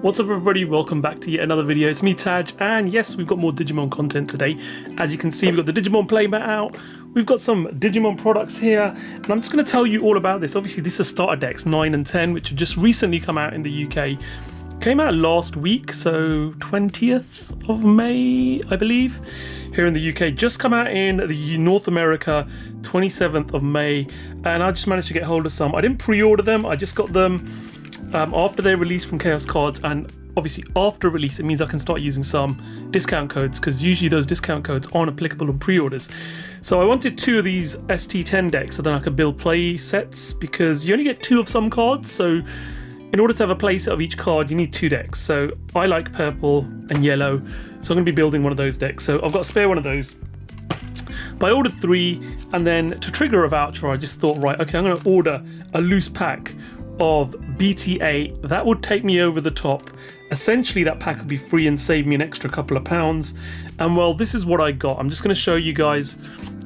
What's up everybody, welcome back to yet another video. It's me Taj, and yes, we've got more Digimon content today. As you can see, we've got the Digimon playmat out, we've got some Digimon products here, and I'm just going to tell you all about this. Obviously this is starter decks 9 and 10, which have just recently come out in the UK. Came out last week, so 20th of May, I believe, here in the UK. Just come out in the North America, 27th of May, and I just managed to get hold of some. I didn't pre-order them, I just got them after they're released from Chaos Cards, and obviously after release it means I can start using some discount codes, because usually those discount codes aren't applicable on pre-orders. So I wanted 2 of these ST10 decks so then I could build play sets, because you only get 2 of some cards, so in order to have a play set of each card you need 2 decks. So I like purple and yellow, so I'm going to be building one of those decks. So I've got a spare one of those, but I ordered 3, and then to trigger a voucher I just thought, right, okay, I'm going to order a loose pack of BTA. That would take me over the top. Essentially that pack would be free and save me an extra couple of pounds. And well, this is what I got. I'm just going to show you guys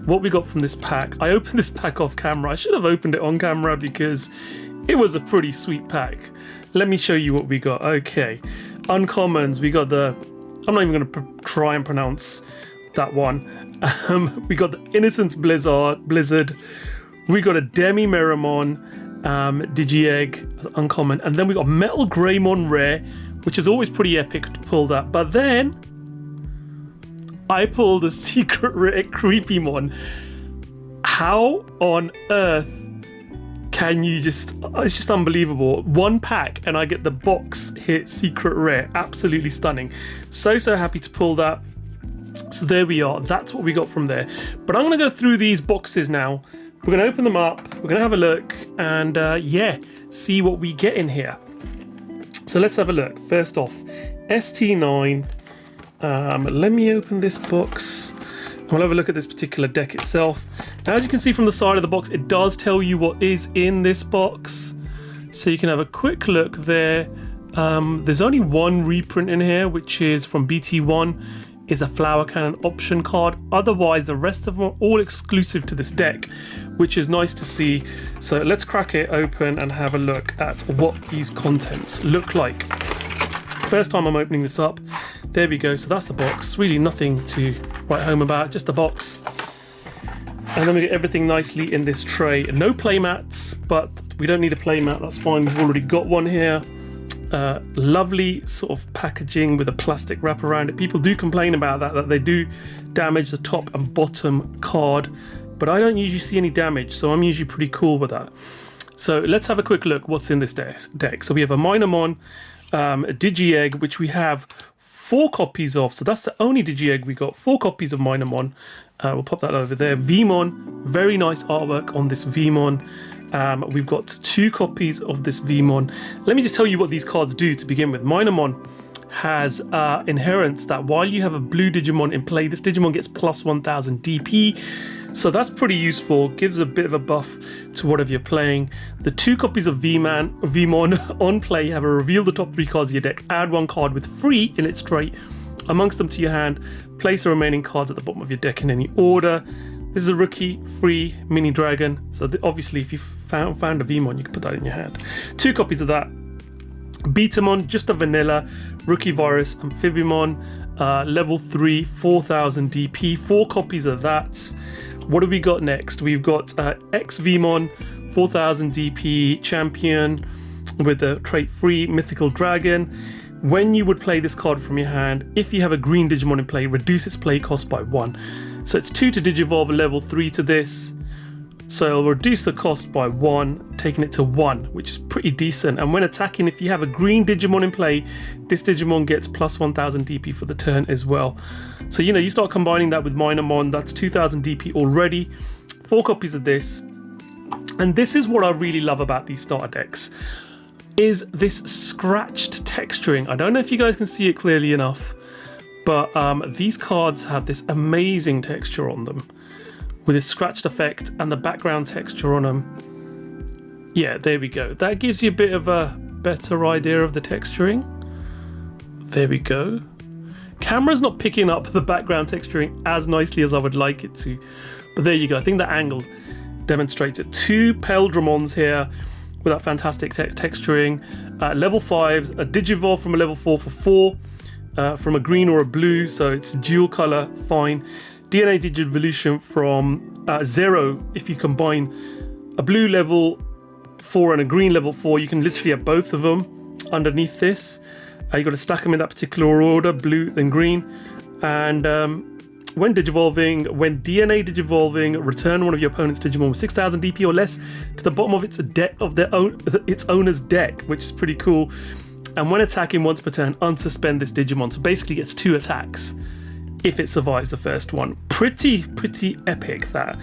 what we got from this pack. I opened this pack off camera. I should have opened it on camera because it was a pretty sweet pack. Let me show you what we got. Okay, uncommons, we got the, I'm not even going to try and pronounce that one. We got the Innocence Blizzard, we got a Demi Meramon, Digi-Egg uncommon, and then we got Metal Greymon rare, which is always pretty epic to pull that. But then I pulled a secret rare Creepymon. How on earth can you just, it's just unbelievable. 1 pack and I get the box hit secret rare. Absolutely stunning. So happy to pull that. So there we are, that's what we got from there. But I'm going to go through these boxes now. We're going to open them up, we're going to have a look, and yeah, see what we get in here. So let's have a look. First off, ST9. Let me open this box. We'll have a look at this particular deck itself. Now, as you can see from the side of the box, it does tell you what is in this box. So you can have a quick look there. There's only 1 reprint in here, which is from BT1. Is a Flower Cannon option card. Otherwise the rest of them are all exclusive to this deck, which is nice to see. So let's crack it open and have a look at what these contents look like. First time I'm opening this up. There we go, so that's the box. Really nothing to write home about, just the box. And then we get everything nicely in this tray. No playmats, but we don't need a playmat, that's fine, we've already got one here. Lovely sort of packaging with a plastic wrap around it. People do complain about that they do damage the top and bottom card, but I don't usually see any damage, so I'm usually pretty cool with that. So let's have a quick look what's in this deck. So we have a Minamon, a Digi-Egg, which we have 4 copies of, so that's the only Digi-Egg we got. 4 copies of Minamon. We'll pop that over there. Vmon, very nice artwork on this Vmon. We've got 2 copies of this Vmon. Let me just tell you what these cards do to begin with. Minamon has inherent that while you have a blue Digimon in play, this Digimon gets plus 1000 DP. So that's pretty useful, gives a bit of a buff to whatever you're playing. The 2 copies of Vmon on play have a reveal the top 3 cards of your deck, add 1 card with free in its trait amongst them to your hand, place the remaining cards at the bottom of your deck in any order. This is a rookie free mini dragon, so obviously if you found a Vmon you can put that in your hand. 2 copies of that. Betamon, just a vanilla rookie virus Amphibimon, level 3, 4000 DP, 4 copies of that. What do we got next? We've got X Vmon, 4000 DP champion with a trait free mythical dragon. When you would play this card from your hand, if you have a green Digimon in play, reduce its play cost by 1. So it's 2 to Digivolve a level 3 to this. So it'll reduce the cost by 1, taking it to 1, which is pretty decent. And when attacking, if you have a green Digimon in play, this Digimon gets plus 1000 DP for the turn as well. So you know, you start combining that with Minamon, that's 2000 DP already. 4 copies of this. And this is what I really love about these starter decks, is this scratched texturing. I don't know if you guys can see it clearly enough, but these cards have this amazing texture on them with this scratched effect and the background texture on them. Yeah, there we go. That gives you a bit of a better idea of the texturing. There we go. Camera's not picking up the background texturing as nicely as I would like it to, but there you go. I think the angle demonstrates it. 2 Imperialdramons here with that fantastic texturing. Level 5s, a Digivolve from a level 4 for 4, from a green or a blue, so it's dual color, fine. DNA Digivolution from 0, if you combine a blue level 4 and a green level 4, you can literally have both of them underneath this. You got to stack them in that particular order, blue then green. And when Digivolving, when DNA Digivolving, return one of your opponent's Digimon with 6,000 DP or less to the bottom of its owner's deck, which is pretty cool. And when attacking once per turn, unsuspend this Digimon. So basically gets 2 attacks if it survives the first one. Pretty epic that.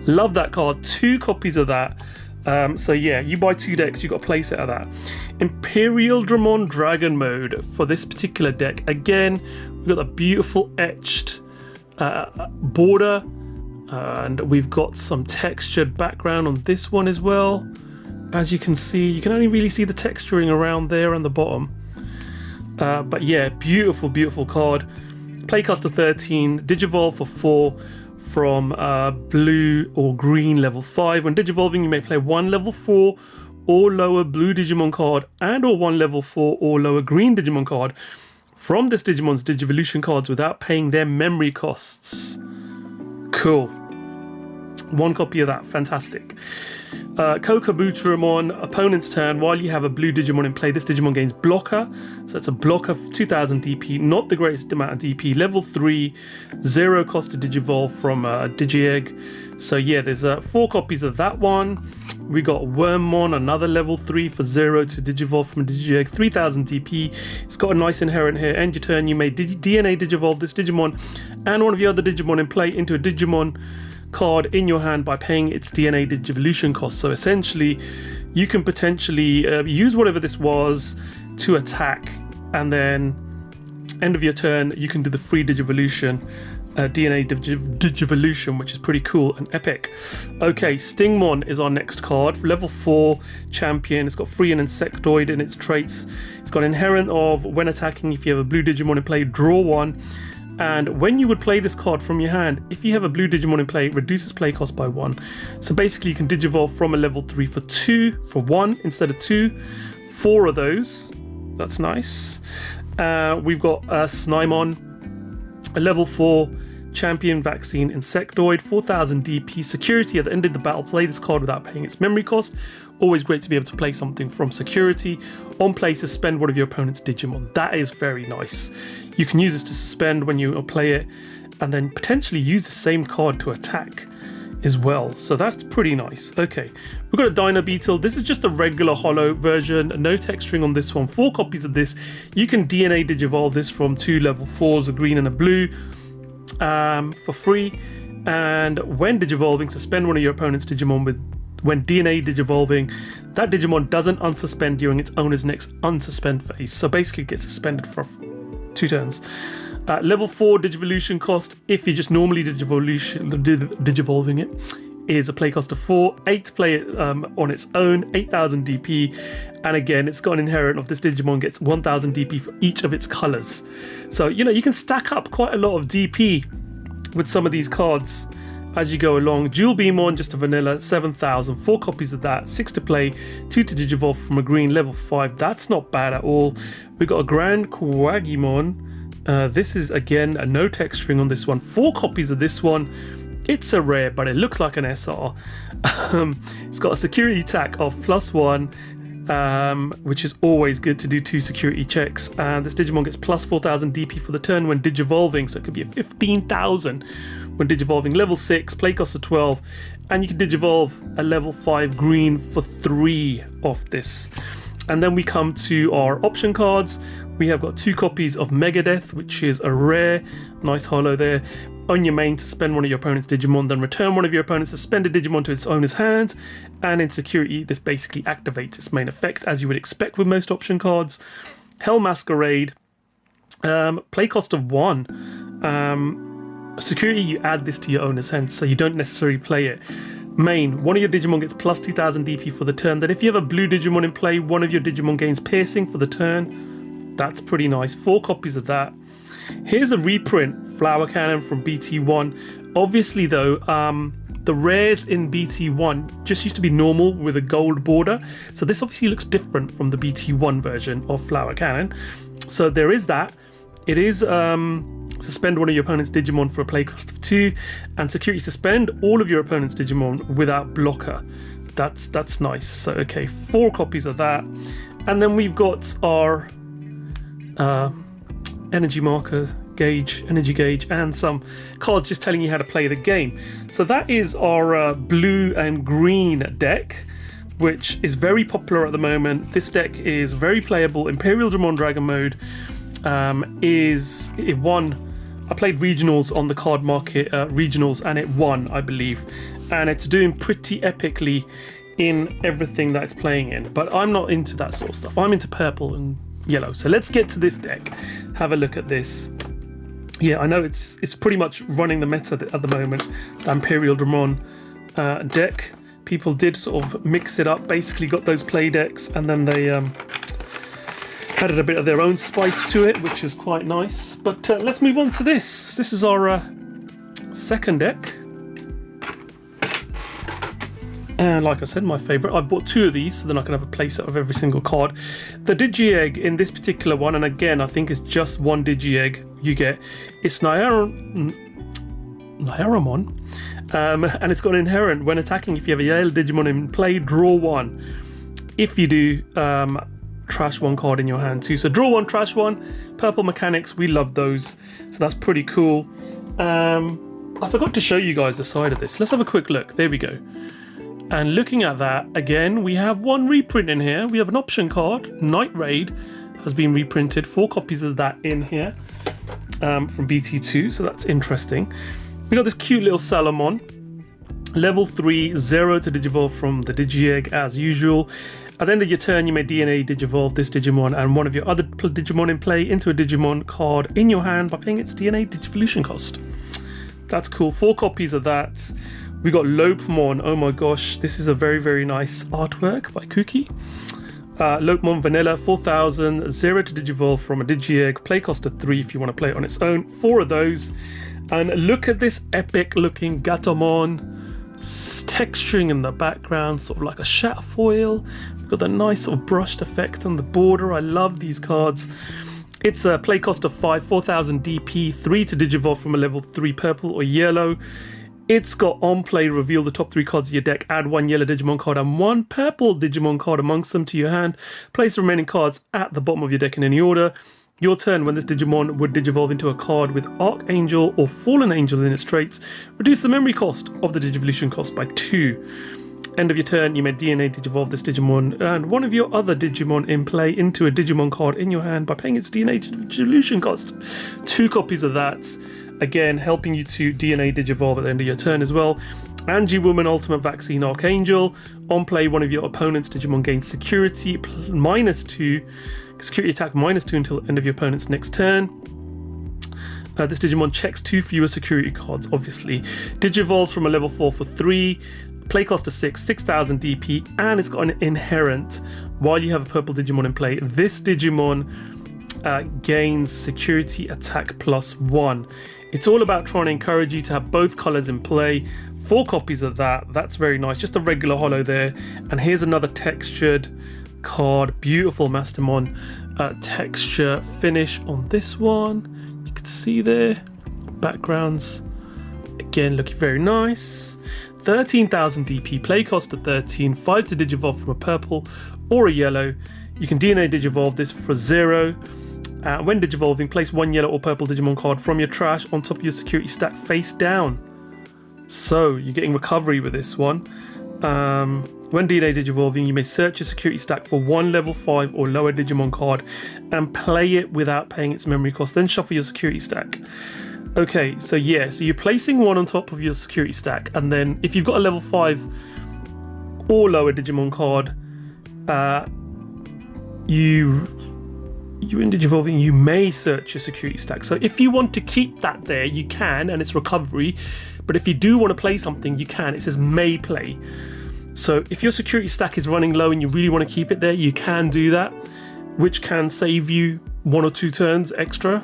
Love that card. 2 copies of that. So yeah, you buy 2 decks, you got a playset of that. Imperialdramon Dragon Mode for this particular deck. Again, we've got a beautiful etched border, and we've got some textured background on this one as well. As you can see, you can only really see the texturing around there on the bottom. But yeah, beautiful card. Playcost of 13, Digivolve for 4 from blue or green level 5. When Digivolving, you may play 1 level 4 or lower blue Digimon card and or 1 level 4 or lower green Digimon card from this Digimon's Digivolution cards without paying their memory costs. Cool. 1 copy of that, fantastic. Kokabutramon, opponent's turn. While you have a blue Digimon in play, this Digimon gains blocker. So it's a blocker for 2,000 DP, not the greatest amount of DP. Level 3, 0 cost to Digivolve from Digi-Egg. So yeah, there's 4 copies of that one. We got Wormmon, another level 3 for 0 to Digivolve from Digi-Egg, 3,000 DP. It's got a nice inherent here. End your turn, you may DNA Digivolve this Digimon and one of your other Digimon in play into a Digimon card in your hand by paying its DNA Digivolution cost. So essentially, you can potentially use whatever this was to attack, and then end of your turn, you can do the free Digivolution. DNA Digivolution, which is pretty cool and epic. Okay, Stingmon is our next card. Level 4 champion. It's got free and insectoid in its traits. It's got inherent of when attacking, if you have a blue Digimon in play, draw 1. And when you would play this card from your hand, if you have a blue Digimon in play, it reduces play cost by 1. So basically you can Digivolve from a level 3 for 2, for 1 instead of 2. 4 of those. That's nice. We've got Snymon, a level 4 champion vaccine insectoid, 4,000 DP security. At the end of the battle, play this card without paying its memory cost. Always great to be able to play something from security. On play, suspend one of your opponent's Digimon. That is very nice. You can use this to suspend when you play it, and then potentially use the same card to attack as well. So that's pretty nice. Okay, we've got a Dino Beetle. This is just a regular holo version, no texturing on this one. 4 copies of this. You can DNA Digivolve this from 2 level 4s, a green and a blue, for free. And when Digivolving, suspend one of your opponent's Digimon with when DNA Digivolving, that Digimon doesn't unsuspend during its owner's next unsuspend phase. So basically it gets suspended for 2 turns. Level 4 Digivolution cost, if you're just normally Digivolving it, is a play cost of 4. 8 to play it on its own, 8,000 DP. And again, it's got an inherent of this Digimon gets 1,000 DP for each of its colors. So, you know, you can stack up quite a lot of DP with some of these cards as you go along. Dual Beamon, just a vanilla, 7,000, 4 copies of that, 6 to play, 2 to Digivolve from a green, level 5. That's not bad at all. We've got a Grand Quagimon. This is, again, a no texturing on this one. 4 copies of this one. It's a rare, but it looks like an SR. It's got a security attack of +1, which is always good to do 2 security checks. And this Digimon gets plus 4,000 DP for the turn when Digivolving, so it could be a 15,000 when Digivolving. Level 6, play cost of 12, and you can Digivolve a level 5 green for 3 of this. And then we come to our option cards. We have got 2 copies of Megadeth, which is a rare, nice holo there. On your main, to spend one of your opponent's Digimon, then return one of your opponent's suspended Digimon to its owner's hand. And in security, this basically activates its main effect, as you would expect with most option cards. Hell Masquerade, play cost of 1. Security, you add this to your owner's hand, so you don't necessarily play it. Main, one of your Digimon gets plus 2,000 DP for the turn. Then if you have a blue Digimon in play, one of your Digimon gains piercing for the turn. That's pretty nice. 4 copies of that. Here's a reprint Flower Cannon from BT1. Obviously though, The rares in BT1 just used to be normal with a gold border. So this obviously looks different from the BT1 version of Flower Cannon. So there is that. It is suspend one of your opponent's Digimon for a play cost of 2, and security suspend all of your opponent's Digimon without blocker. That's nice. So okay, 4 copies of that. And then we've got our energy marker gauge, energy gauge, and some cards just telling you how to play the game. So that is our blue and green deck, which is very popular at the moment. This deck is very playable. Imperialdramon Dragon Mode it won. I played regionals on the card market regionals, and it won, I believe, and it's doing pretty epically in everything that it's playing in. But I'm not into that sort of stuff. I'm into purple and yellow. So let's get to this deck. Have a look at this. Yeah, I know it's pretty much running the meta at the moment, the Imperialdramon deck. People did sort of mix it up, basically got those play decks, and then they added a bit of their own spice to it, which is quite nice. But let's move on to this. This is our second deck. And like I said, my favourite. I've bought 2 of these so then I can have a playset of every single card. The Digi-Egg in this particular one, and again, I think it's just 1 Digi-Egg you get. It's Niharamon. And it's got an inherent. When attacking, if you have a yellow Digimon in play, draw 1. If you do, trash 1 card in your hand too. So draw 1, trash 1. Purple mechanics, we love those. So that's pretty cool. I forgot to show you guys the side of this. Let's have a quick look. There we go. And looking at that, again, we have 1 reprint in here. We have an option card. Night Raid has been reprinted. 4 copies of that in here from BT2. So that's interesting. We got this cute little Salamon. Level 3, 0 to Digivolve from the Digi-Egg as usual. At the end of your turn, you may DNA Digivolve this Digimon and one of your other Digimon in play into a Digimon card in your hand by paying its DNA Digivolution cost. That's cool. 4 copies of that. We got Lopemon. Oh my gosh, this is a very, very nice artwork by Kuki. Lopemon Vanilla, 4000, 0 to Digivolve from a Digi-Egg. Play cost of 3 if you want to play it on its own. 4 of those. And look at this epic looking Gatomon. Texturing in the background, sort of like a shatter foil. We've got the nice sort of brushed effect on the border. I love these cards. It's a play cost of 5, 4000 DP, 3 to Digivolve from a level 3 purple or yellow. It's got on play, reveal the top 3 cards of your deck, add 1 yellow Digimon card and 1 purple Digimon card amongst them to your hand. Place the remaining cards at the bottom of your deck in any order. Your turn, when this Digimon would Digivolve into a card with Archangel or Fallen Angel in its traits, reduce the memory cost of the Digivolution cost by 2. End of your turn, you may DNA Digivolve this Digimon and one of your other Digimon in play into a Digimon card in your hand by paying its DNA Digivolution cost. 2 copies of that. Again, helping you to DNA Digivolve at the end of your turn as well. Angie-Woman Ultimate Vaccine Archangel. On play, one of your opponent's Digimon gains security -2. Security attack -2 until the end of your opponent's next turn. This Digimon checks 2 fewer security cards, obviously. Digivolves from a level 4 for 3. Play cost of 6, 6000 DP, and it's got an inherent. While you have a purple Digimon in play, this Digimon gains security attack +1. It's all about trying to encourage you to have both colors in play. 4 copies of that. That's very nice. Just a regular holo there. And here's another textured card. Beautiful Mastemon texture finish on this one. You can see there. Backgrounds. Again, looking very nice. 13,000 DP. Play cost of 13. 5 to Digivolve from a purple or a yellow. You can DNA Digivolve this for 0. When Digivolving, place 1 yellow or purple Digimon card from your trash on top of your security stack face down. So you're getting recovery with this one. When DNA Digivolving, you may search your security stack for 1 level 5 or lower Digimon card and play it without paying its memory cost. Then shuffle your security stack. Okay, so yeah, so you're placing 1 on top of your security stack, and then if you've got a level 5 or lower Digimon card, you're in Digivolving, you may search your security stack. So if you want to keep that there, you can, and it's recovery. But if you do want to play something, you can. It says may play. So if your security stack is running low and you really want to keep it there, you can do that, which can save you 1 or 2 turns extra.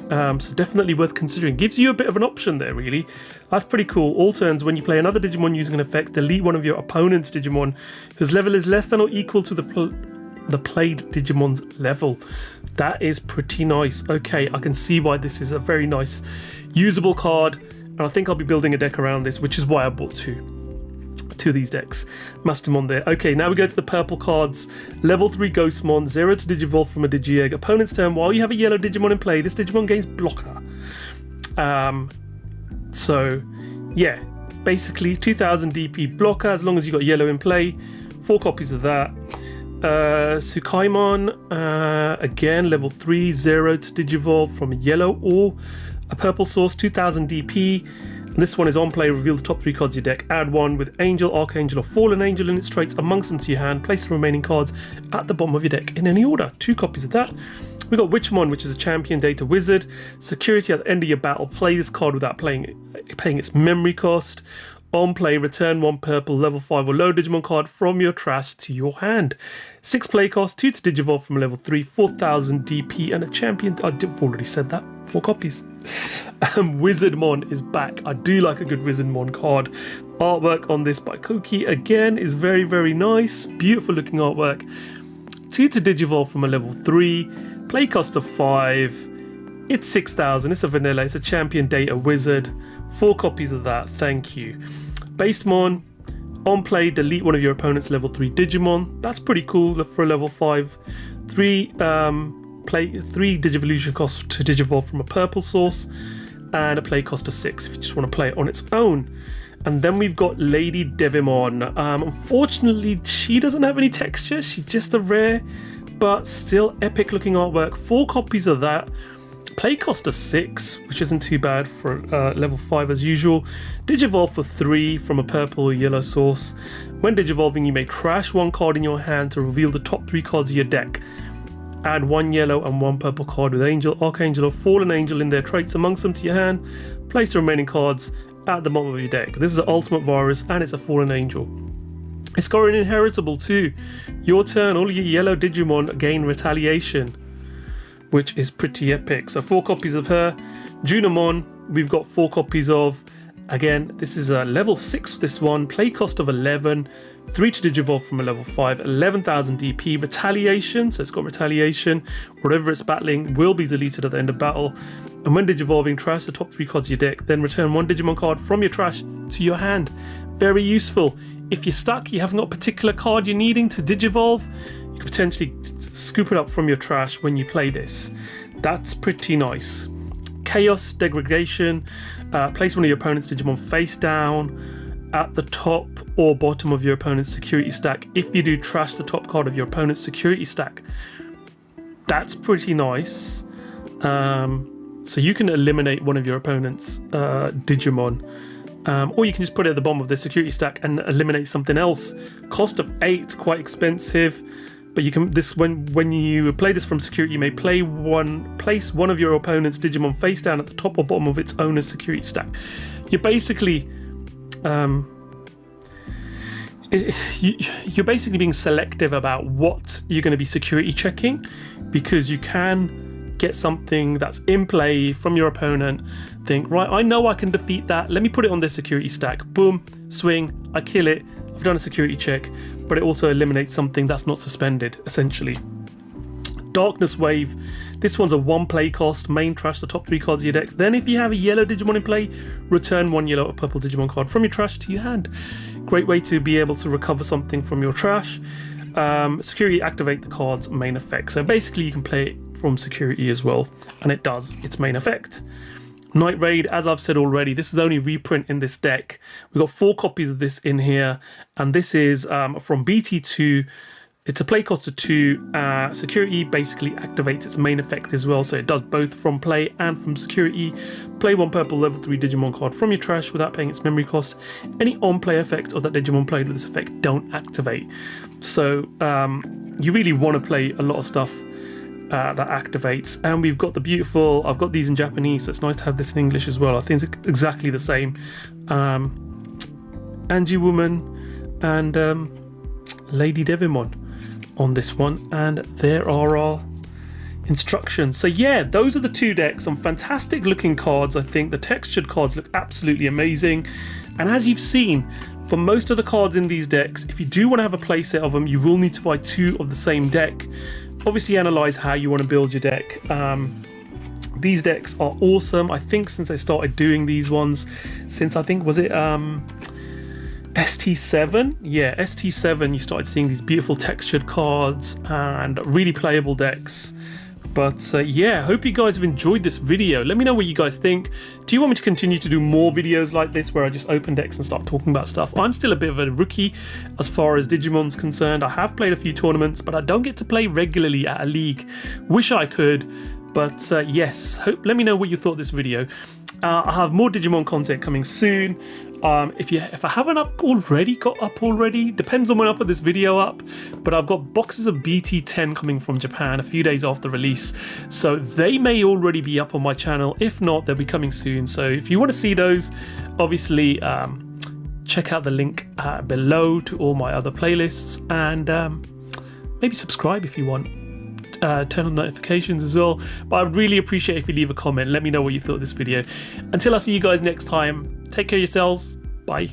So definitely worth considering. Gives you a bit of an option there, really. That's pretty cool. All turns, when you play another Digimon using an effect, delete one of your opponent's Digimon whose level is less than or equal to the played Digimon's level. That is pretty nice. Okay, I can see why this is a very nice usable card, and I think I'll be building a deck around this, which is why I bought two of these decks. Mastemon there. Okay, now we go to the purple cards. Level 3 Ghostmon, 0 to Digivolve from a Digi-Egg. Opponent's turn, while you have a yellow Digimon in play, this Digimon gains blocker. So yeah, basically 2000 DP blocker as long as you got yellow in play. 4 copies of that. Tsukaimon, again level 3, 0 to Digivolve from a yellow or a purple source, 2000 DP. And this one is on play, reveal the top 3 cards of your deck, add one with Angel, Archangel or Fallen Angel in its traits amongst them to your hand, place the remaining cards at the bottom of your deck in any order. 2 copies of that. We got Witchmon, which is a champion data wizard. Security at the end of your battle, play this card without paying its memory cost. On play, return 1 purple level 5 or low Digimon card from your trash to your hand. 6 play cost, 2 to Digivolve from level 3, 4000 DP, and a champion. I've already said that. 4 copies. Wizardmon is back. I do like a good Wizardmon card. Artwork on this by Koki again is very, very nice. Beautiful looking artwork. 2 to Digivolve from a level 3. Play cost of 5. It's 6000. It's a vanilla. It's a champion data wizard. 4 copies of that. Thank you. Basemon. On play, delete one of your opponent's level 3 Digimon. That's pretty cool for a level 5. 3 Digivolution cost to Digivolve from a purple source. And a play cost of 6 if you just want to play it on its own. And then we've got Lady Devimon. Unfortunately, she doesn't have any texture. She's just a rare, but still epic looking artwork. 4 copies of that. Play cost of 6, which isn't too bad for level 5 as usual. Digivolve for 3 from a purple or yellow source. When digivolving, you may trash 1 card in your hand to reveal the top 3 cards of your deck. Add 1 yellow and 1 purple card with Angel, Archangel or Fallen Angel in their traits amongst them to your hand. Place the remaining cards at the bottom of your deck. This is an ultimate virus and it's a Fallen Angel. It's got an inheritable too. Your turn, all your yellow Digimon gain retaliation, which is pretty epic. So 4 copies of her. Junamon, we've got 4 copies of. Again, this is a level 6 for this one. Play cost of 11. 3 to Digivolve from a level 5. 11,000 DP. Retaliation, so it's got retaliation. Whatever it's battling will be deleted at the end of battle. And when digivolving, trash the top 3 cards of your deck. Then return 1 Digimon card from your trash to your hand. Very useful. If you're stuck, you haven't got a particular card you're needing to digivolve, you could potentially scoop it up from your trash when you play this. That's pretty nice. Chaos Degradation. Place one of your opponent's Digimon face down at the top or bottom of your opponent's security stack. If you do, trash the top card of your opponent's security stack. That's pretty nice. So you can eliminate one of your opponent's Digimon. Or you can just put it at the bottom of the security stack and eliminate something else. Cost of 8, quite expensive. But you can when you play this from security, you may place one of your opponent's Digimon face down at the top or bottom of its owner's security stack. You're basically you're basically being selective about what you're going to be security checking, because you can get something that's in play from your opponent, think, right, I know I can defeat that, let me put it on this security stack, boom, swing, I kill it, I've done a security check, but it also eliminates something that's not suspended, essentially. Darkness Wave, this one's a 1 play cost, main trash the top 3 cards of your deck, then if you have a yellow Digimon in play, return 1 yellow or purple Digimon card from your trash to your hand. Great way to be able to recover something from your trash. Security, activate the card's main effect. So basically you can play it from security as well, and it does its main effect. Night Raid, as I've said already, this is only reprint in this deck. We've got 4 copies of this in here, and this is from BT2. It's a play cost of 2. Security basically activates its main effect as well, so it does both from play and from security. Play 1 purple level 3 Digimon card from your trash without paying its memory cost. Any on-play effects of that Digimon played with this effect don't activate. So you really want to play a lot of stuff that activates. And we've got the beautiful, I've got these in Japanese, so it's nice to have this in English as well. I think it's exactly the same. Angie Woman and Lady Devimon on this one, and there are our instructions. So yeah, those are the two decks. Some fantastic looking cards. I think the textured cards look absolutely amazing. And as you've seen, for most of the cards in these decks, if you do want to have a playset of them, you will need to buy 2 of the same deck. Obviously analyze how you want to build your deck. These decks are awesome. I think since I started doing these ones, since I think, was it ST7? Yeah, ST7, you started seeing these beautiful textured cards and really playable decks. But yeah, hope you guys have enjoyed this video. Let me know what you guys think. Do you want me to continue to do more videos like this where I just open decks and start talking about stuff? I'm still a bit of a rookie as far as Digimon's concerned. I have played a few tournaments, but I don't get to play regularly at a league. Wish I could, but yes, let me know what you thought of this video. I'll have more Digimon content coming soon. If I haven't got up already, depends on when I put this video up, but I've got boxes of BT10 coming from Japan a few days after release, so they may already be up on my channel. If not, they'll be coming soon. So if you want to see those, obviously check out the link below to all my other playlists, and maybe subscribe if you want. Turn on notifications as well. But I'd really appreciate if you leave a comment. Let me know what you thought of this video. Until I see you guys next time, take care of yourselves. Bye.